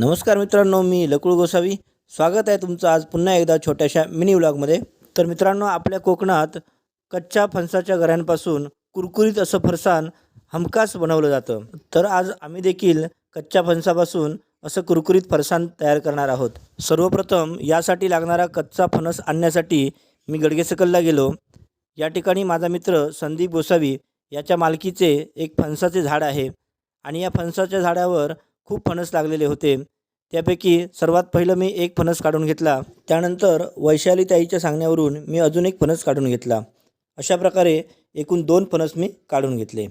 नमस्कार मित्रांनो, मी लकुळ गोसावी. स्वागत आहे तुमचं आज पुन्हा एकदा छोट्याशा मिनी व्लॉगमध्ये. तर मित्रांनो, आपल्या कोकणात कच्च्या फणसाच्या गऱ्यांपासून कुरकुरीत असं फरसाण हमखास बनवलं जातं. तर आज आम्ही देखील कच्च्या फणसापासून असं कुरकुरीत फरसाण तयार करणार आहोत. सर्वप्रथम यासाठी लागणारा कच्चा फणस आणण्यासाठी मी गडगेसकलला गेलो. या ठिकाणी माझा मित्र संदीप गोसावी याच्या मालकीचे एक फणसाचे झाड आहे आणि या फणसाच्या झाडावर खूप फणस लागलेले होते. त्यापैकी सर्वात पहिलं मी एक फणस काढून घेतला. त्यानंतर वैशाली ताईच्या सांगण्यावरून मी अजून एक फणस काढून घेतला. अशा प्रकारे एकूण 2 फणस मी काढून घेतले.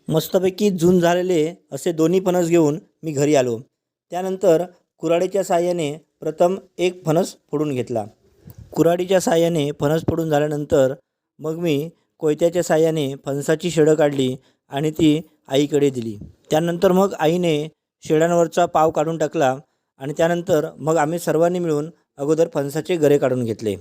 मस्तपैकी झून झालेले असे दोन्ही फणस घेऊन मी घरी आलो. त्यानंतर कुऱ्हाडीच्या साहाय्याने प्रथम एक फणस फोडून घेतला. कुऱ्हाडीच्या साहाय्याने फणस फोडून झाल्यानंतर मग मी कोयत्याच्या साहाय्याने फणसाची शेडं काढली आणि ती आईकडे दिली. त्यानंतर मग आईने शेडांवरचा पाव काढून टाकला आणि त्यानंतर मग आम्ही सर्वांनी मिळून अगोदर फणसाचे गरे काढून घेतले.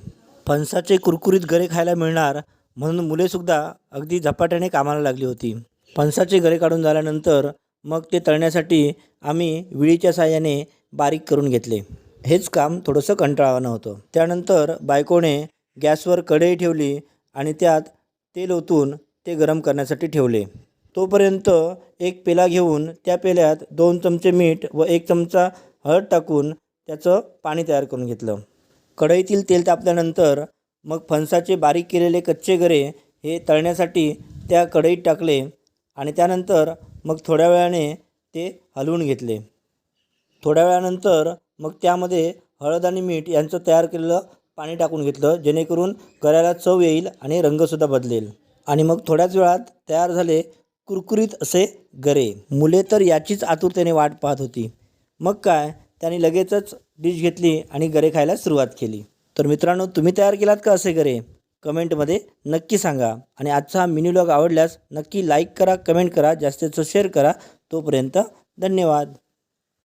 फणसाचे कुरकुरीत गरे खायला मिळणार म्हणून मुलेसुद्धा अगदी झपाट्याने कामाला लागली होती. फणसाचे गरे काढून झाल्यानंतर मग ते तळण्यासाठी आम्ही विळीच्या साहाय्याने बारीक करून घेतले. हेच काम थोडंसं कंटाळवाणं होतं. त्यानंतर बायकोने गॅसवर कढई ठेवली आणि त्यात तेल ओतून ते गरम करण्यासाठी ठेवले. तोपर्यंत एक पेला घेऊन त्या पेल्यात 2 चमचे मीठ व 1 चमचा हळद टाकून त्याचं पाणी तयार करून घेतलं. कढईतील तेल तापल्यानंतर मग फणसाचे बारीक केलेले कच्चे गरे हे तळण्यासाठी त्या कढईत टाकले आणि त्यानंतर मग थोड्या वेळाने ते हलवून घेतले. थोड्या वेळानंतर मग त्यामध्ये हळद आणि मीठ यांचं तयार केलेलं पाणी टाकून घेतलं, जेणेकरून गऱ्याला चव येईल आणि रंगसुद्धा बदलेल. आणि मग थोड्याच वेळात तयार झाले कुरकुरीत असे गरे. मुले तर याचीच आतुरतेने वाट पाहत होती. मग काय, त्यांनी लगेचच डिश घेतली आणि गरे खायला सुरुवात केली. तर मित्रांनो, तुम्ही तयार केलात का असे गरे? कमेंटमध्ये नक्की सांगा. आणि आजचा हा मिनी व्लॉग आवडल्यास नक्की लाईक करा, कमेंट करा, जास्तीत जास्त शेअर करा. तोपर्यंत धन्यवाद.